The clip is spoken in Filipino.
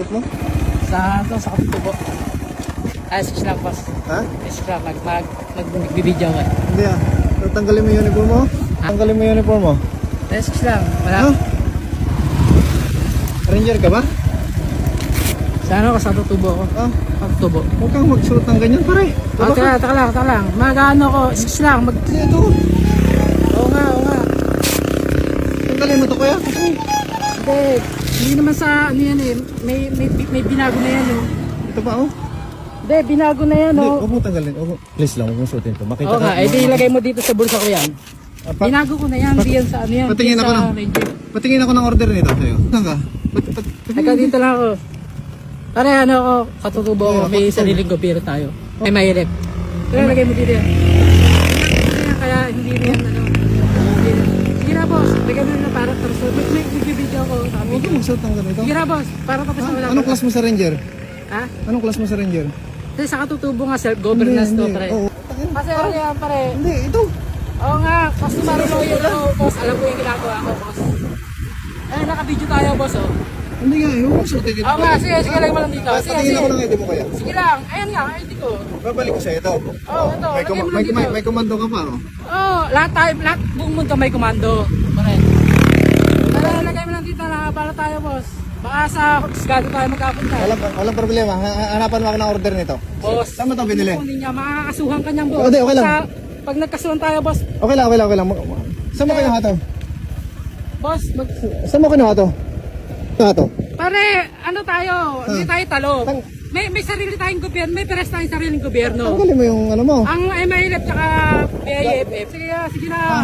mo? Sa katutubo. Switch lang boss. Ha? Switch lang, magbibidyo ka. Hindi ah. Tanggalin mo yung uniform mo? Tanggalin mo yung uniform mo? Switch lang, wala. Ha? Ranger ka ba? Sa ano ka sa katutubo ko? Ah, Katutubo. huwag kang magsuot ng ganyan pare. Taka lang. Mag-ano ko, switch lang. Ito. Oo nga. Tanggalin mo to kuya. Hindi naman sa ano yan eh. May binago na yan oh. Ito ba oh? Hindi, binago na yan Hindi, oh. huwag mo tanggalin. Please lang, huwag mo suotin to. Makita Oo nga, di ilagay mo dito sa bulsa ko yan. Binago ko na yan, di yan sa ano yan. Patingin di ako sa ng Ranger. patingin ako ng order nito sa'yo. Saan ka? Teka, dito lang ako. Pare, ano ako, katutubo ako, may sariling gobyerno tayo. May mahirap. Kaya lagay mo dito yan. Kaya hindi na yan, ano. Sige na, boss. Lagay mo na para tapos. Mag-video ako. Huwag kang magsuot ng ganito. Sige na, boss. Para tapos na wala. Anong class mo sa Ranger? Ha? Anong class mo sa Ranger? Kasi sa katutubo nga, self-governance to, pare. Oo. Kasi ano yan, pare. Hindi, ito. Oo nga, customer lawyer ako, boss. Alam ko yung ginagawa ko, boss. Eh, naka-video tayo, boss, oh. Hindi nga, huwag mong suotin dito. Oo nga, sige lang mo lang dito. Patingin ako ng ID mo kaya. Sige lang, ayun nga, ID ko. Babalik ko sa'yo ito. Oo, ito, lagay mo lang dito. May komando ka pa oh. Oo, lahat buong mundo may komando. Pare. Pero lagay mo lang dito na para tayo, boss. Baka sa husgado tayo magkapunta. Walang problema. Hanapan mo ako ng order nito. Boss, Saan mo ito binili? kung hindi niya, makakasuhan ka niyang, boss. Okay, okay lang. Pag nagkasuhan tayo, boss. Okay lang. Saan mo kinuha to? Boss, Saan mo kinuha to? pare, ano tayo? Hindi tayo talo. May sarili tayong gobyerno, may peres tayong sariling gobyerno. Tanggalin mo yung ano mo. Ang MILF tsaka BIFF. Sige na.